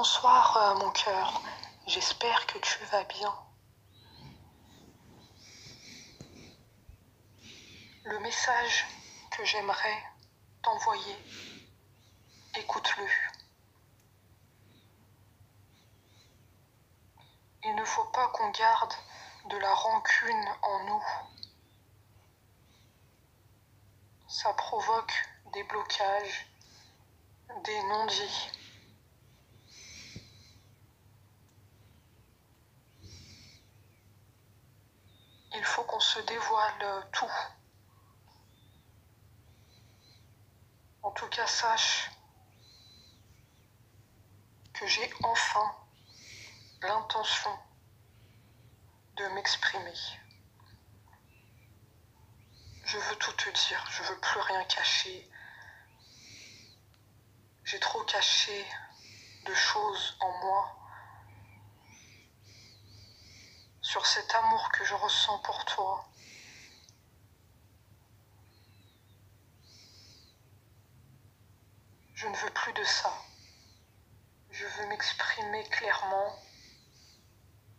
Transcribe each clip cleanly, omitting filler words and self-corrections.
Bonsoir, mon cœur. J'espère que tu vas bien. Le message que j'aimerais t'envoyer, écoute-le. Il ne faut pas qu'on garde de la rancune en nous. Ça provoque des blocages, des non-dits. Il faut qu'on se dévoile tout. En tout cas, sache que j'ai enfin l'intention de m'exprimer. Je veux tout te dire, je veux plus rien cacher. J'ai trop caché de choses en moi sur cet amour que je ressens pour toi. Je ne veux plus de ça. Je veux m'exprimer clairement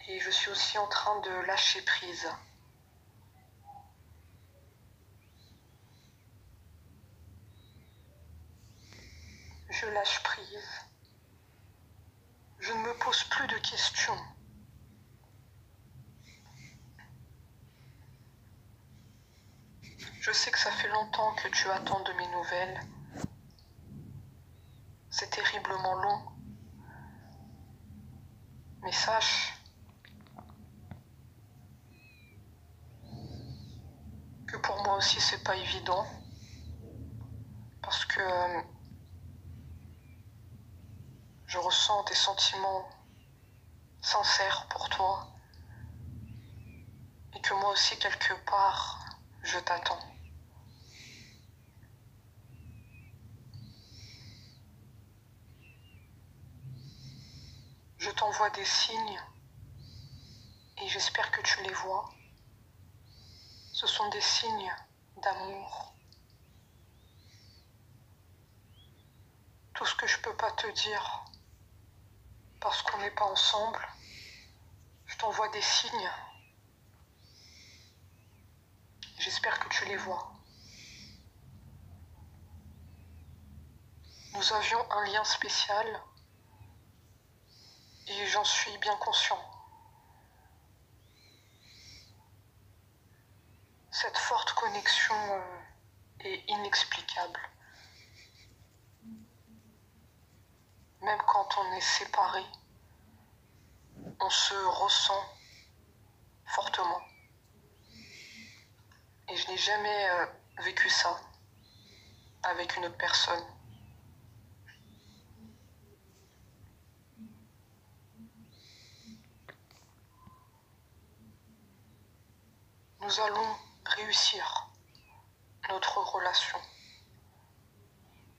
et je suis aussi en train de lâcher prise. Je lâche prise. Je ne me pose plus de questions. Je sais que ça fait longtemps que tu attends de mes nouvelles. C'est terriblement long. Mais sache que pour moi aussi c'est pas évident. Parce que je ressens des sentiments sincères pour toi. Et que moi aussi quelque part, je t'attends. Je t'envoie des signes et j'espère que tu les vois. Ce sont des signes d'amour. Tout ce que je peux pas te dire parce qu'on n'est pas ensemble, je t'envoie des signes. J'espère que tu les vois. Nous avions un lien spécial et j'en suis bien conscient. Cette forte connexion est inexplicable. Même quand on est séparés, on se ressent fortement. Et je n'ai jamais vécu ça avec une autre personne. Nous allons réussir notre relation.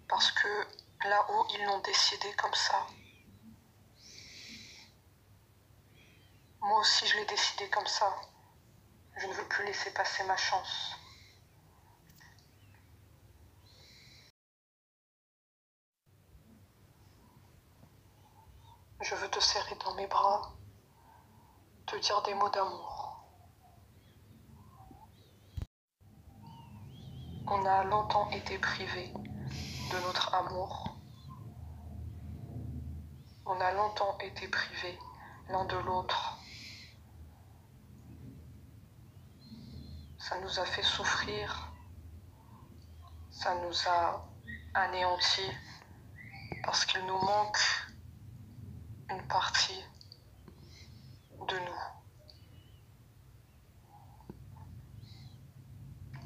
Parce que là-haut, ils l'ont décidé comme ça. Moi aussi, je l'ai décidé comme ça. Je ne veux plus laisser passer ma chance. Je veux te serrer dans mes bras, te dire des mots d'amour. On a longtemps été privés de notre amour. On a longtemps été privés l'un de l'autre. Ça nous a fait souffrir. Ça nous a anéantis parce qu'il nous manque une partie de nous.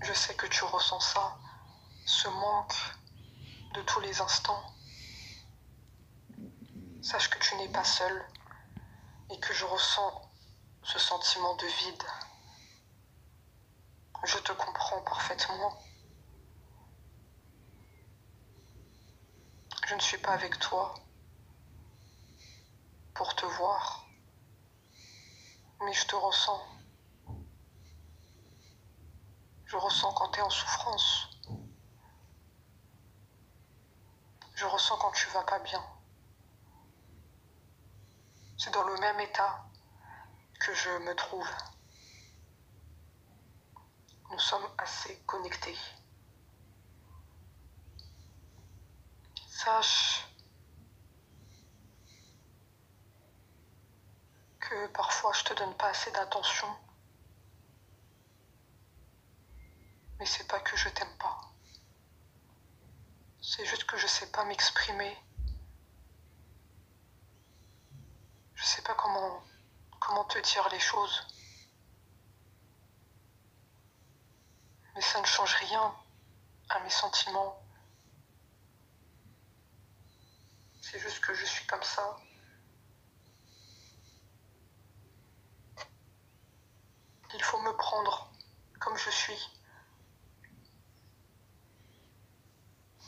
Je sais que tu ressens ça, ce manque de tous les instants. Sache que tu n'es pas seul et que je ressens ce sentiment de vide. Je te comprends parfaitement. Je ne suis pas avec toi pour te voir, mais je te ressens. Je ressens quand tu es en souffrance. Je ressens quand tu vas pas bien. C'est dans le même état que je me trouve. Nous sommes assez connectés. Sache que parfois je te donne pas assez d'attention, mais c'est pas que je t'aime pas. C'est juste que je sais pas m'exprimer. Je sais pas comment te dire les choses. Mais ça ne change rien à mes sentiments. C'est juste que je suis comme ça. Il faut me prendre comme je suis.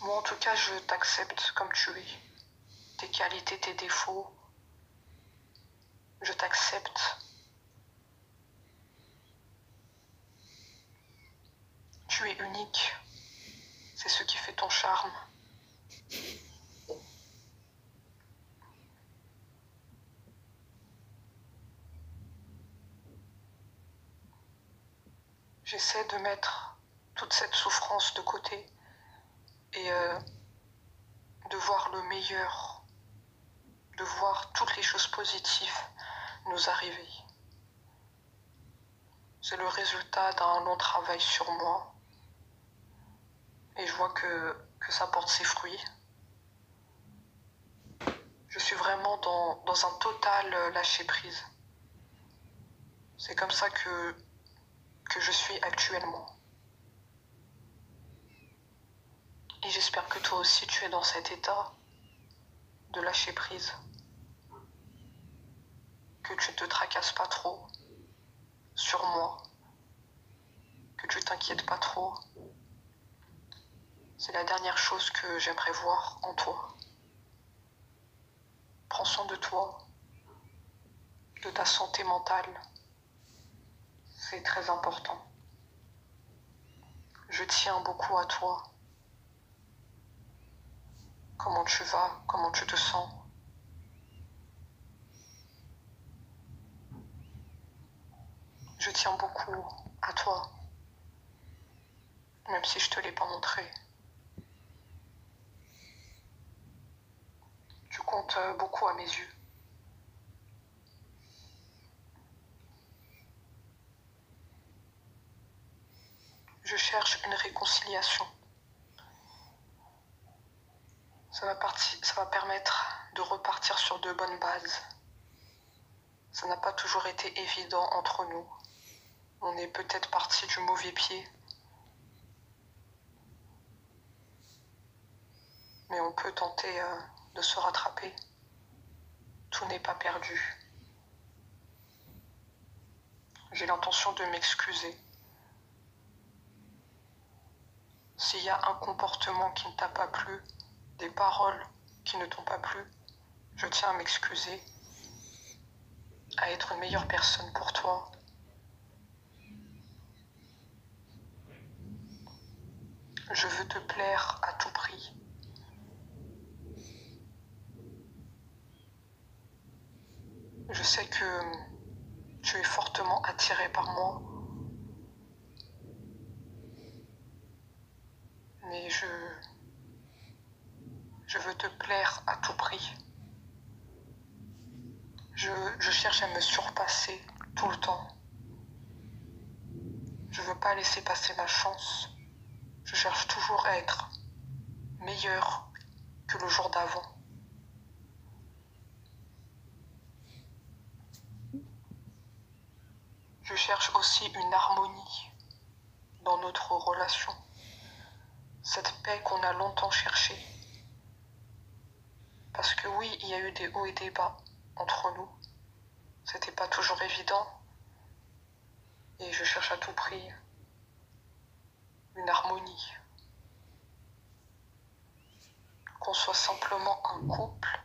Moi, en tout cas, je t'accepte comme tu es. Tes qualités, tes défauts. Je t'accepte. Tu es unique. C'est ce qui fait ton charme. J'essaie de mettre toute cette souffrance de côté et de voir le meilleur, de voir toutes les choses positives nous arriver. C'est le résultat d'un long travail sur moi et je vois que ça porte ses fruits. Je suis vraiment dans un total lâcher-prise. C'est comme ça que je suis actuellement. Et j'espère que toi aussi tu es dans cet état de lâcher-prise. Que tu ne te tracasses pas trop sur moi. Que tu t'inquiètes pas trop. C'est la dernière chose que j'aimerais voir en toi. Prends soin de toi, de ta santé mentale. C'est très important. Je tiens beaucoup à toi. Comment tu vas? Comment tu te sens? Je tiens beaucoup à toi, même si je te l'ai pas montré. Tu comptes beaucoup à mes yeux. Je cherche une réconciliation. Ça va permettre de repartir sur de bonnes bases. Ça n'a pas toujours été évident entre nous. On est peut-être parti du mauvais pied. Mais on peut tenter de se rattraper. Tout n'est pas perdu. J'ai l'intention de m'excuser. S'il y a un comportement qui ne t'a pas plu, des paroles qui ne t'ont pas plu, je tiens à m'excuser, à être une meilleure personne pour toi. Je veux te plaire à tout prix. Je sais que tu es fortement attiré par moi, mais je veux te plaire à tout prix. Je cherche à me surpasser tout le temps. Je veux pas laisser passer ma chance. Je cherche toujours à être meilleur que le jour d'avant. Je cherche aussi une harmonie dans notre relation. Cette paix qu'on a longtemps cherchée. Parce que oui, il y a eu des hauts et des bas entre nous. C'était pas toujours évident. Et je cherche à tout prix une harmonie. Qu'on soit simplement un couple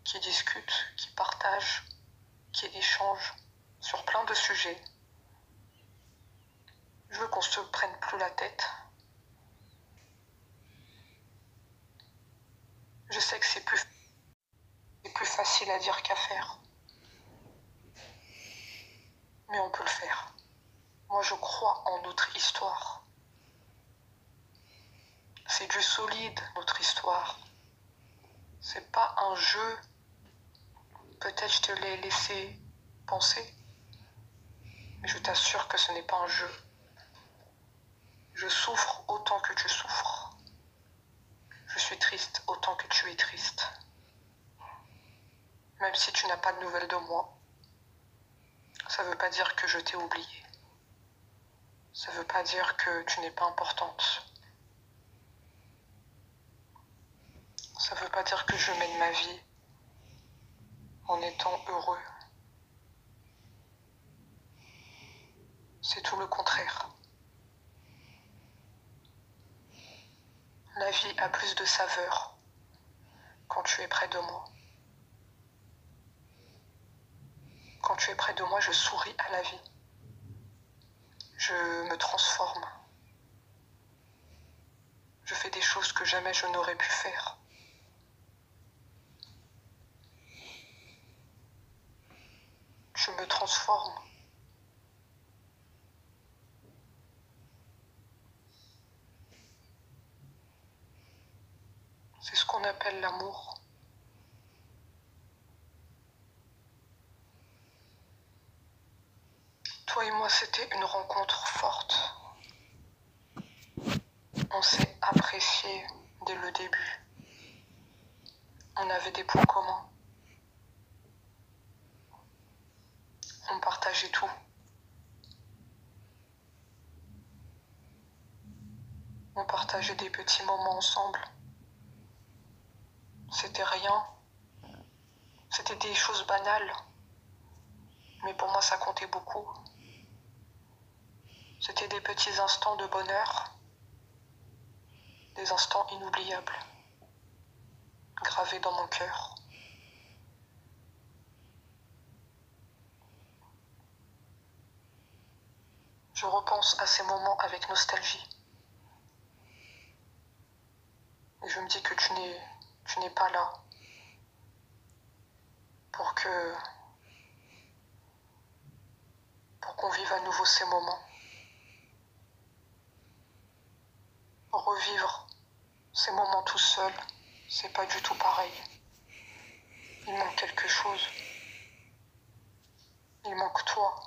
qui discute, qui partage, qui échange sur plein de sujets. Je veux qu'on se prenne plus la tête. Je sais que c'est plus C'est plus facile à dire qu'à faire. Mais on peut le faire. Moi, je crois en notre histoire. C'est du solide, notre histoire. C'est pas un jeu. Peut-être je te l'ai laissé penser. Mais je t'assure que ce n'est pas un jeu. Je souffre autant que tu souffres. Je suis triste autant que tu es triste. Même si tu n'as pas de nouvelles de moi, ça ne veut pas dire que je t'ai oublié. Ça ne veut pas dire que tu n'es pas importante. Ça ne veut pas dire que je mène ma vie en étant heureux. C'est tout le contraire. La vie a plus de saveur quand tu es près de moi. Quand tu es près de moi, je souris à la vie. Je me transforme. Je fais des choses que jamais je n'aurais pu faire. Je me transforme. C'est ce qu'on appelle l'amour. Toi et moi, c'était une rencontre forte. On s'est apprécié dès le début. On avait des points communs. On partageait tout. On partageait des petits moments ensemble. C'était rien. C'était des choses banales. Mais pour moi, ça comptait beaucoup. C'était des petits instants de bonheur. Des instants inoubliables. Gravés dans mon cœur. Je repense à ces moments avec nostalgie. Et je me dis que tu n'es pas là pour qu'on vive à nouveau ces moments. Revivre ces moments tout seul, c'est pas du tout pareil. Il manque quelque chose. Il manque toi.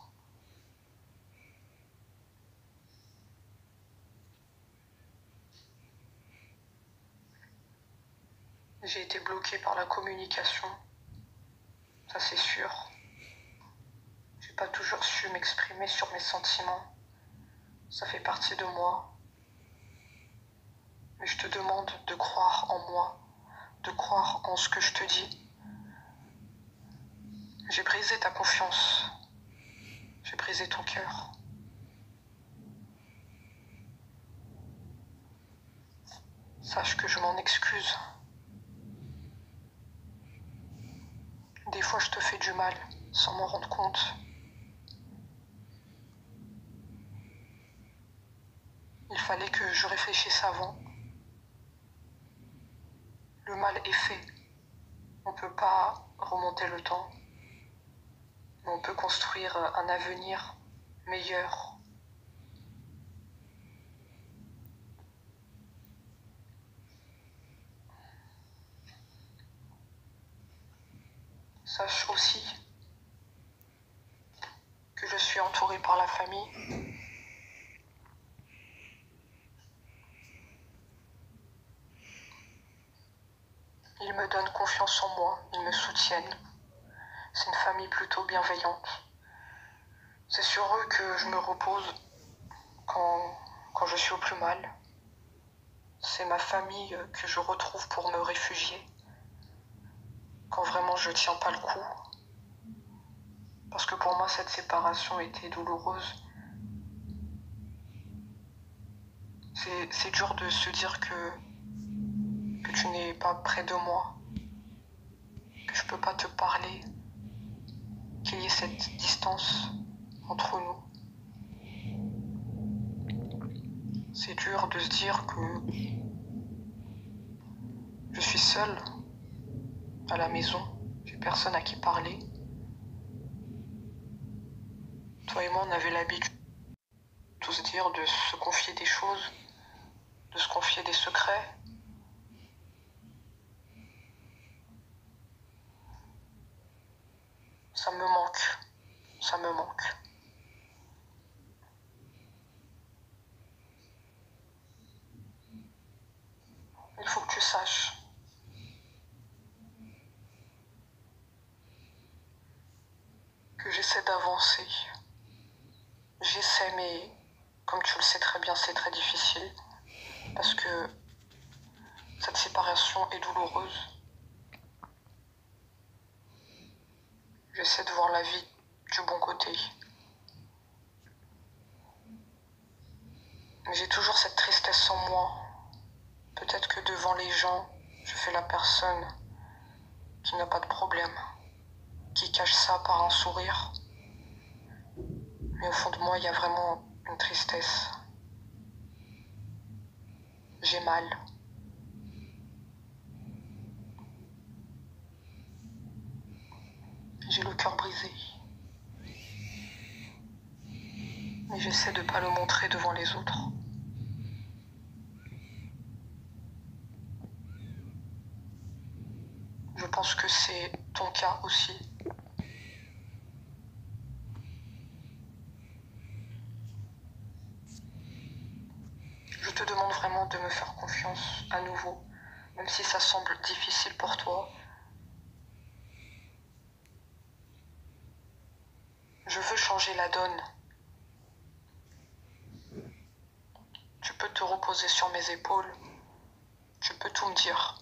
J'ai été bloquée par la communication, ça c'est sûr. J'ai pas toujours su m'exprimer sur mes sentiments. Ça fait partie de moi. Mais je te demande de croire en moi, de croire en ce que je te dis. J'ai brisé ta confiance. J'ai brisé ton cœur. Sache que je m'en excuse. Des fois, je te fais du mal sans m'en rendre compte. Il fallait que je réfléchisse avant. Le mal est fait. On ne peut pas remonter le temps. Mais on peut construire un avenir meilleur. Sache aussi que je suis entourée par la famille. Ils me donnent confiance en moi, ils me soutiennent. C'est une famille plutôt bienveillante. C'est sur eux que je me repose quand je suis au plus mal. C'est ma famille que je retrouve pour me réfugier. Quand vraiment je tiens pas le coup. Parce que pour moi, cette séparation était douloureuse. C'est dur de se dire que tu n'es pas près de moi, que je peux pas te parler, qu'il y ait cette distance entre nous. C'est dur de se dire que je suis seule à la maison, personne à qui parler. Toi et moi, on avait l'habitude de se dire, de se confier des choses, de se confier des secrets. Ça me manque, ça me manque. Il faut que tu saches que j'essaie d'avancer. J'essaie, mais comme tu le sais très bien, c'est très difficile parce que cette séparation est douloureuse. J'essaie de voir la vie du bon côté. Mais j'ai toujours cette tristesse en moi. Peut-être que devant les gens, je fais la personne qui n'a pas de problème, qui cache ça par un sourire. Mais au fond de moi, il y a vraiment une tristesse. J'ai mal. J'ai le cœur brisé. Mais j'essaie de ne pas le montrer devant les autres. Je pense que c'est ton cas aussi. Je te demande vraiment de me faire confiance à nouveau, même si ça semble difficile pour toi. Je veux changer la donne. Tu peux te reposer sur mes épaules. Tu peux tout me dire.